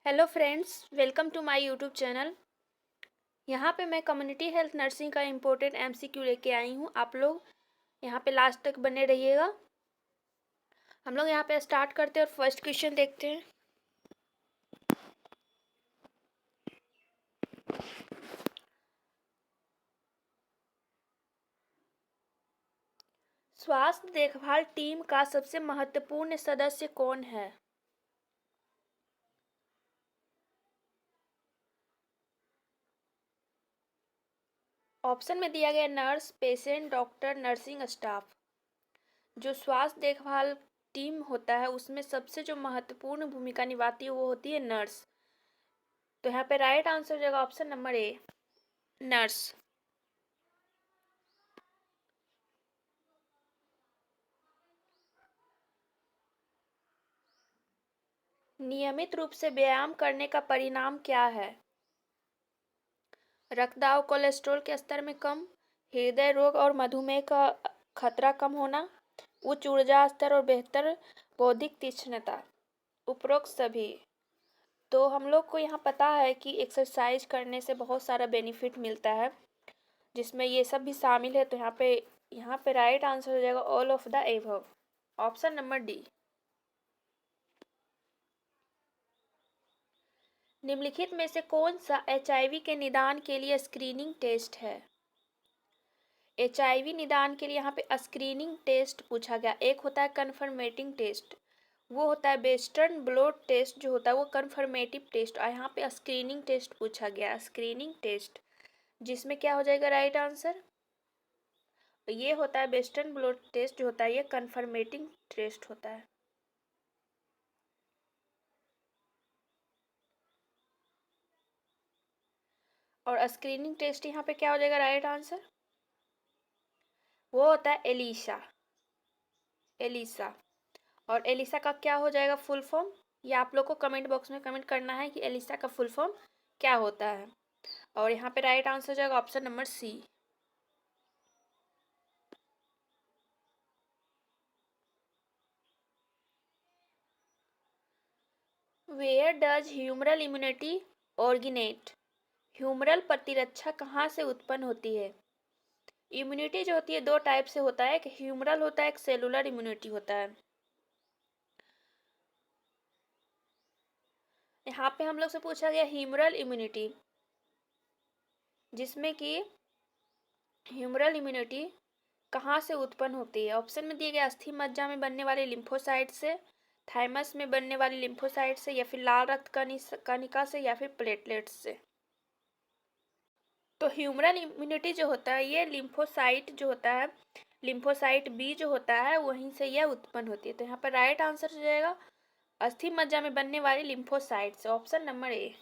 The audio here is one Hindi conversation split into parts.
Hello friends, welcome to my YouTube channel. यहाँ पे मैं कम्युनिटी हेल्थ नर्सिंग का इम्पोर्टेंट एमसीक्यू लेके आई हूँ। आप लोग यहाँ पे लास्ट तक बने रहिएगा। हम लोग यहाँ पे स्टार्ट करते हैं और फर्स्ट क्वेश्चन देखते हैं। स्वास्थ्य देखभाल टीम का सबसे महत्वपूर्ण सदस्य कौन है? ऑप्शन में दिया गया nurse, patient, doctor, nursing staff. जो स्वास्थ्य देखभाल टीम होता है उसमें सबसे जो महत्वपूर्ण भूमिका निभाती है वो होती है नर्स। तो यहाँ पे राइट आंसर हो जाएगा ऑप्शन नंबर ए, नर्स। नियमित रूप से व्यायाम करने का परिणाम क्या है? रक्तदाब, कोलेस्ट्रॉल के स्तर में कम, हृदय रोग और मधुमेह का खतरा कम होना, उच्च ऊर्जा स्तर और बेहतर बौद्धिक तीक्ष्णता। उपरोक्त सभी। तो हम लोग को यहाँ पता है कि एक्सरसाइज करने से बहुत सारा बेनिफिट मिलता है, जिसमें ये सब भी शामिल है। तो यहाँ पे राइट आंसर हो जाएगा all of the above, option number D. निम्नलिखित में से कौन सा एचआईवी के निदान के लिए स्क्रीनिंग टेस्ट है? एचआईवी निदान के लिए यहाँ पे स्क्रीनिंग टेस्ट पूछा गया। एक होता है कन्फर्मेटिंग टेस्ट, वो होता है वेस्टर्न ब्लॉट टेस्ट जो होता है वो कन्फर्मेटिव टेस्ट, और यहाँ पे स्क्रीनिंग टेस्ट पूछा गया, स्क्रीनिंग टेस्ट, जिसमें क्या हो जाएगा राइट आंसर? ये होता है वेस्टर्न ब्लॉट टेस्ट जो होता है ये कन्फर्मेटिंग टेस्ट होता है। और स्क्रीनिंग टेस्ट यहाँ पे क्या हो जाएगा राइट आंसर? वो होता है एलिसा, एलिसा। और एलिसा का क्या हो जाएगा फुल फॉर्म? ये आप लोग को कमेंट बॉक्स में कमेंट करना है कि एलिसा का फुल फॉर्म क्या होता है। और यहाँ पे राइट आंसर हो जाएगा option number C. Where does humoral immunity originate? Humoral प्रतिरक्षा कहाँ से उत्पन्न होती है? इम्यूनिटी जो होती है दो टाइप से होता है, एक ह्यूमरल होता है, एक सेलुलर इम्यूनिटी होता है। यहाँ पे हम लोग से पूछा गया ह्यूमरल इम्यूनिटी, जिसमें कि ह्यूमरल इम्यूनिटी कहाँ से उत्पन्न होती है? ऑप्शन में दिए गए अस्थि मज्जा में बनने वाले लिम्फोसाइट से, थाइमस में बनने वाली लिम्फोसाइट से, या फिर लाल रक्त कणिका से, या फिर प्लेटलेट्स से। तो ह्यूमरल इम्यूनिटी जो होता है ये लिम्फोसाइट जो होता है, लिम्फोसाइट बी जो होता है वहीं से यह उत्पन्न होती है। तो यहाँ पर राइट आंसर हो जाएगा अस्थि मज्जा में बनने वाली लिम्फोसाइट से, ऑप्शन नंबर ए।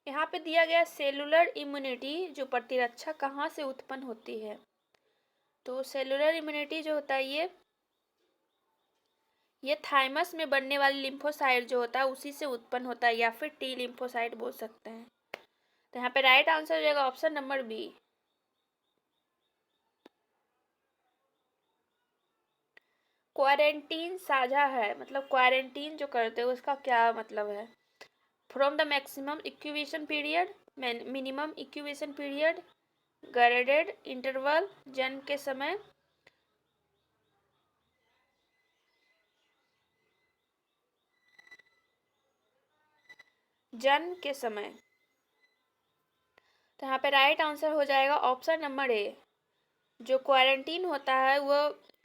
यहाँ पे दिया गया सेलुलर इम्यूनिटी जो प्रतिरक्षा कहाँ से उत्पन्न होती है? तो सेलुलर इम्यूनिटी जो होता है ये थाइमस में बनने वाली लिम्फोसाइट जो होता है उसी से उत्पन्न होता है, या फिर टी लिम्फोसाइट बोल सकते हैं। तो यहाँ पे राइट आंसर हो जाएगा ऑप्शन नंबर बी। क्वारंटीन साझा है, मतलब क्वारंटीन जो करते हो उसका क्या मतलब है? From the maximum incubation period, minimum incubation period, graded interval, जन्म के समय। जन्म के समय। तो यहाँ पे राइट आंसर हो जाएगा ऑप्शन नंबर ए। जो क्वारंटीन होता है वो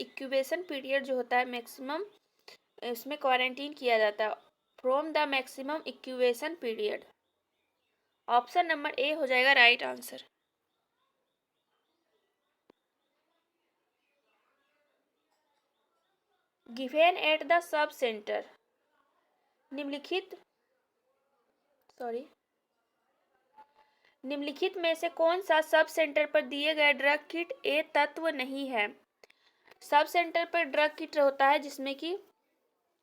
इंक्यूबेशन पीरियड जो होता है मैक्सिमम, इसमें क्वारंटीन किया जाता है from the maximum incubation period. Option number ए हो जाएगा right answer. Given at the sub centre, निम्नलिखित निम्नलिखित में से कौन सा सब सेंटर पर दिए गए ड्रग किट ए तत्व नहीं है? सब सेंटर पर ड्रग किट होता है जिसमें कि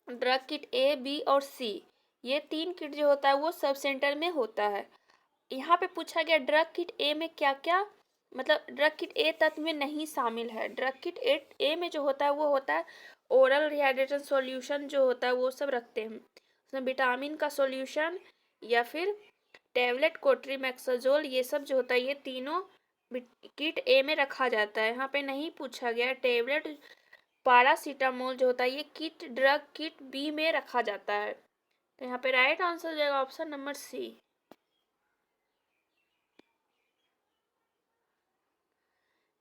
ड्रग किट ए, बी और सी, ये तीन किट जो होता है वो सब सेंटर में होता है। यहाँ पे पूछा गया ड्रग किट ए में क्या क्या, मतलब ड्रग किट ए तत्व में नहीं शामिल है। ड्रग किट ए में जो होता है वो होता है ओरल रिहाइड्रेशन सॉल्यूशन जो होता है वो सब रखते हैं, उसमें विटामिन का सॉल्यूशन या फिर टैबलेट कोट्रीमैक्सोजोल, ये सब जो होता है ये तीनों किट ए में रखा जाता है। यहाँ पे नहीं पूछा गया टैबलेट पैरासीटामोल जो होता है ये किट ड्रग किट बी में रखा जाता है। तो यहाँ पे राइट आंसर हो जाएगा ऑप्शन नंबर सी।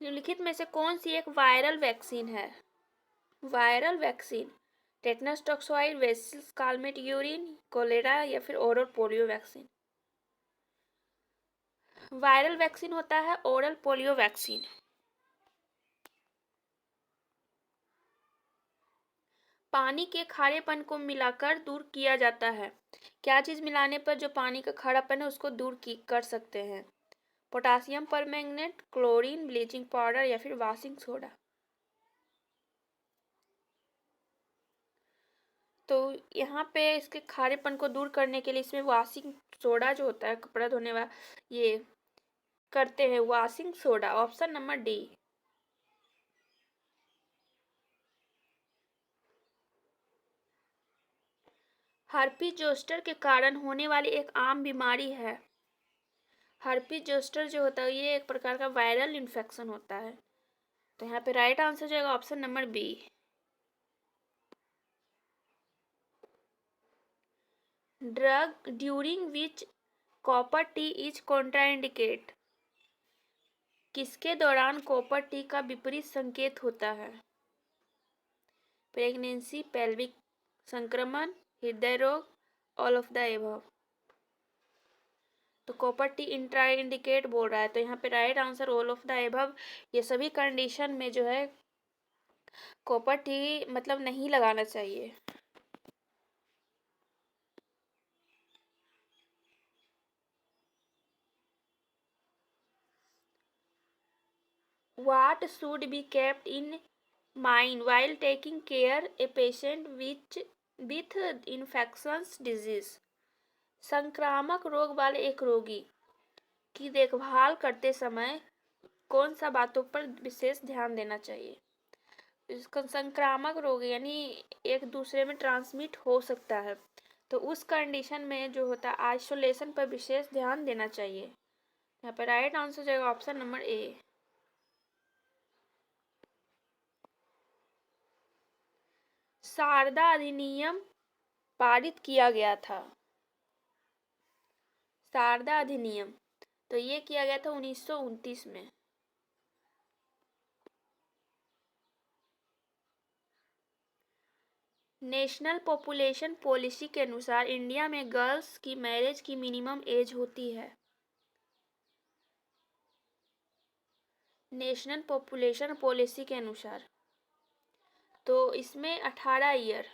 निम्नलिखित में से कौन सी एक वायरल वैक्सीन है? Viral vaccine, tetanus toxoid, bacillus Calmette Guerin, cholera या फिर oral polio vaccine. Viral vaccine होता है ओरल पोलियो वैक्सीन। पानी के खारेपन को मिलाकर दूर किया जाता है। क्या चीज़ मिलाने पर जो पानी का खारापन है उसको दूर कर सकते हैं? Potassium permanganate, chlorine, bleaching powder या फिर वॉशिंग सोडा। तो यहाँ पे इसके खारेपन को दूर करने के लिए इसमें वॉशिंग सोडा जो होता है कपड़ा धोने वाला ये करते हैं, washing soda, option number D. Herpes zoster के कारण होने वाली एक आम बीमारी है। हर्पीज जोस्टर जो होता है ये एक प्रकार का वायरल इन्फेक्शन होता है। तो यहाँ पे राइट आंसर जाएगा option number B. Drug during which copper T is contraindicate, किसके दौरान कॉपर टी का विपरीत संकेत होता है? प्रेगनेंसी, पेल्विक संक्रमण, हृदय रोग, ऑल ऑफ द एबव। तो कॉपर टी इंट्रा इंडिकेट बोल रहा है, तो यहाँ पे right answer all of the above. ये सभी कंडीशन में जो है कॉपर टी मतलब नहीं लगाना चाहिए। What should be kept in mind while taking care a patient with infectious disease? संक्रामक रोग वाले एक रोगी की देखभाल करते समय कौन सा बातों पर विशेष ध्यान देना चाहिए? इसका संक्रामक रोग यानी एक दूसरे में ट्रांसमिट हो सकता है, तो उस कंडीशन में जो होता है आइसोलेशन पर विशेष ध्यान देना चाहिए। यहाँ पर राइट आंसर जाएगा ऑप्शन नंबर ए। शारदा अधिनियम पारित किया गया था। शारदा अधिनियम तो ये किया गया था 1929 में। नेशनल पॉपुलेशन पॉलिसी के अनुसार इंडिया में गर्ल्स की मैरिज की मिनिमम एज होती है। नेशनल पॉपुलेशन पॉलिसी के अनुसार तो इसमें 18 ईयर।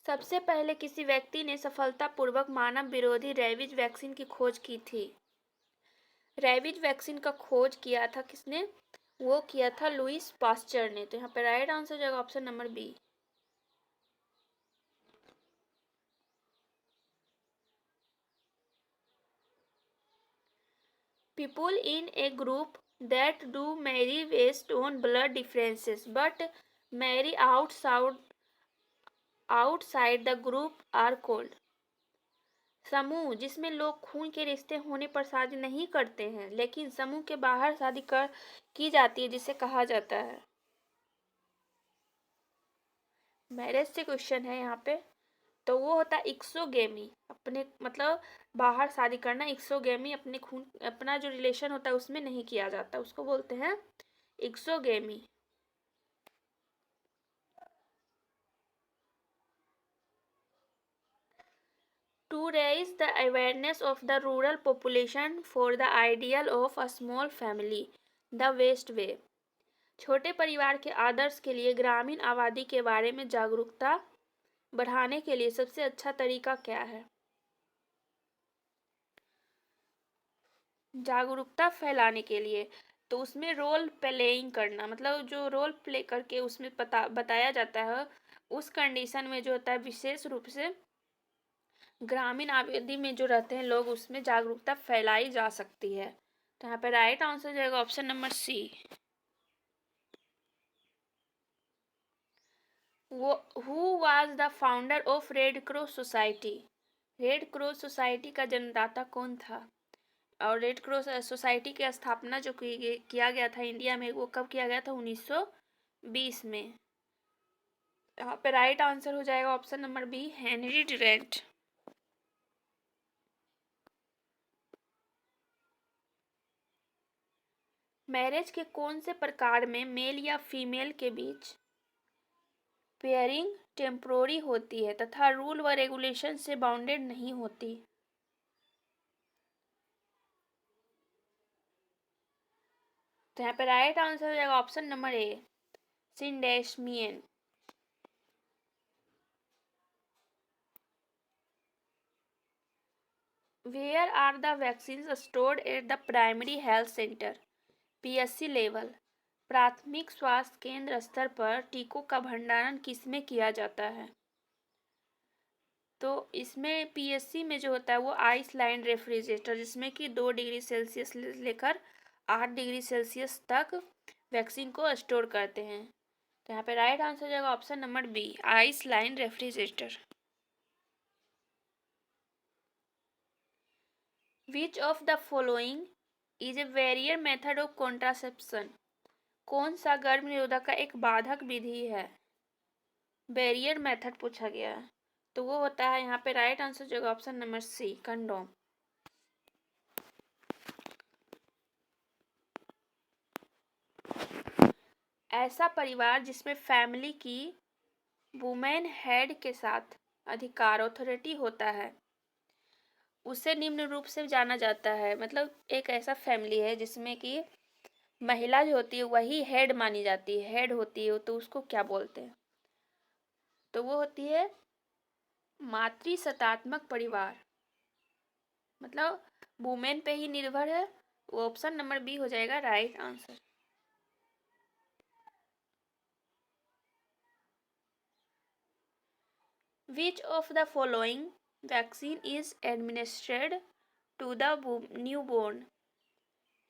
सबसे पहले किसी व्यक्ति ने सफलतापूर्वक मानव विरोधी रेबीज वैक्सीन की खोज की थी। रेबीज वैक्सीन का खोज किया था किसने? वो किया था लुईस पास्चर ने। तो यहाँ पे राइट आंसर जाएगा option number B. People in a group that do marry based on blood differences but marry outside the group are called। समूह जिसमें लोग खून के रिश्ते होने पर शादी नहीं करते हैं लेकिन समूह के बाहर शादी की जाती है जिसे कहा जाता है। मैरिज से क्वेश्चन है यहाँ पे, तो वो होता है एक्सोगेमी, अपने मतलब बाहर शादी करना। एक्सोगेमी अपने खून अपना जो रिलेशन होता है उसमें नहीं किया जाता, उसको बोलते हैं exogamy. To raise the awareness of the rural population for the ideal of a small family, the best way। छोटे परिवार के आदर्श के लिए ग्रामीण आबादी के बारे में जागरूकता बढ़ाने के लिए सबसे अच्छा तरीका क्या है? जागरूकता फैलाने के लिए तो उसमें रोल प्लेइंग करना, मतलब जो रोल प्ले करके उसमें बताया जाता है उस कंडीशन में जो होता है विशेष रूप से ग्रामीण आबादी में जो रहते हैं लोग उसमें जागरूकता फैलाई जा सकती है। तो यहाँ पे राइट आंसर हो जाएगा option number C. Who was the founder of Red Cross Society? Red Cross Society का जन्मदाता कौन था? और रेड क्रॉस सोसाइटी की स्थापना जो किया गया था इंडिया में, वो कब किया गया था? 1920 में। यहाँ पे राइट आंसर हो जाएगा option number B, Henry Durant. Marriage के कौन से प्रकार में मेल या फीमेल के बीच पेयरिंग टेम्पोररी होती है तथा रूल व रेगुलेशन से बाउंडेड नहीं होती? तो यहाँ पे राइट आंसर हो जाएगा ऑप्शन नंबर ए, सिंडेस्मियन। Where are the vaccine stored at the primary health centre, PSC level? प्राथमिक स्वास्थ्य केंद्र स्तर पर टीकों का भंडारण किसमें किया जाता है? तो इसमें पीएससी में जो होता है वो आइस लाइन रेफ्रिजरेटर, जिसमें कि 2 डिग्री सेल्सियस लेकर 8 डिग्री सेल्सियस तक वैक्सीन को स्टोर करते हैं। तो यहाँ पे राइट आंसर हो जाएगा option number B, ice line refrigerator. Which of the following is a barrier method of contraception? कौन सा गर्भ निरोधक का एक बाधक विधि है? बैरियर मेथड पूछा गया है, तो वो होता है यहाँ पे राइट आंसर हो जाएगा ऑप्शन नंबर सी, कंडोम। ऐसा परिवार जिसमें फैमिली की वुमेन हेड के साथ अधिकार अथॉरिटी होता है उसे निम्न रूप से जाना जाता है। मतलब एक ऐसा फैमिली है जिसमें कि महिला जो होती है वही हेड मानी जाती है, हेड होती है, तो उसको क्या बोलते हैं? तो वो होती है मातृसत्तात्मक परिवार, मतलब वुमेन पे ही निर्भर है। वो ऑप्शन नंबर बी हो जाएगा right answer. Which of the following vaccine is administered to the newborn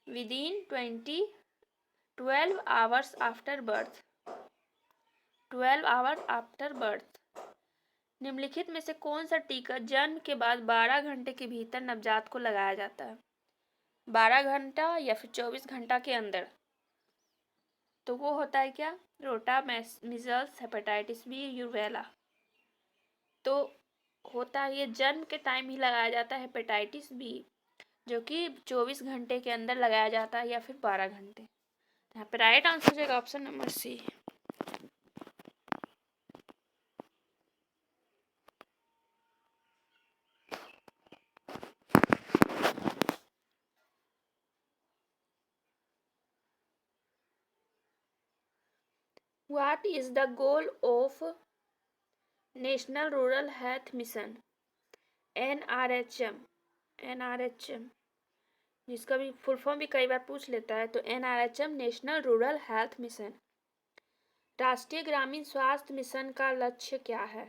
within 12 hours after birth? 12 hours after birth। निम्नलिखित में से कौन सा टीका जन्म के बाद 12 घंटे के भीतर नवजात को लगाया जाता है? 12 घंटा या फिर 24 घंटा के अंदर? तो वो होता है क्या? रोटा, मीजल्स, हेपेटाइटिस बी, यूवेला। तो होता है ये जन्म के टाइम ही लगाया जाता है हेपेटाइटिस बी, जो कि 24 घंटे के अंदर लगाया जाता है या फिर 12 घंटे। यहाँ पे राइट आंसर हो जाएगा option number C. What is the goal of National Rural Health Mission, NRHM? जिसका भी फुल फॉर्म भी कई बार पूछ लेता है, तो NRHM national Rural Health mission. राष्ट्रीय ग्रामीण स्वास्थ्य मिशन का लक्ष्य क्या है?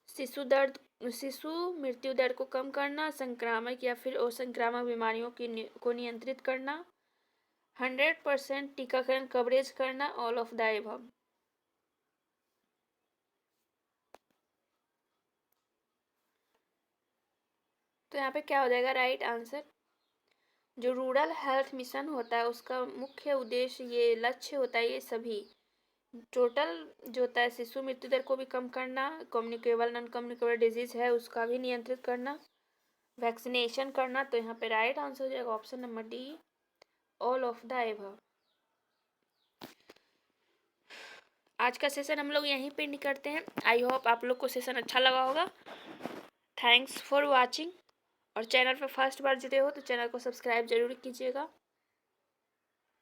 शिशु मृत्यु दर को कम करना, संक्रामक या फिर असंक्रामक बीमारियों को नियंत्रित करना, 100% टीकाकरण कवरेज करना, ऑल ऑफ द एबव। तो यहाँ पे क्या हो जाएगा राइट आंसर? जो रूरल हेल्थ मिशन होता है उसका मुख्य उद्देश्य, ये लक्ष्य होता है, ये सभी टोटल जो होता है शिशु मृत्यु दर को भी कम करना, कम्युनिकेबल नॉन कम्युनिकेबल डिजीज है उसका भी नियंत्रित करना, वैक्सीनेशन करना। तो यहाँ पे राइट आंसर हो जाएगा option number D, all of the above. आज का सेशन हम लोग यहीं पे एंड करते हैं। आई होप आप लोग को सेशन अच्छा लगा होगा। Thanks for watching. और चैनल पर फर्स्ट बार जुड़े हो तो चैनल को सब्सक्राइब जरूर कीजिएगा।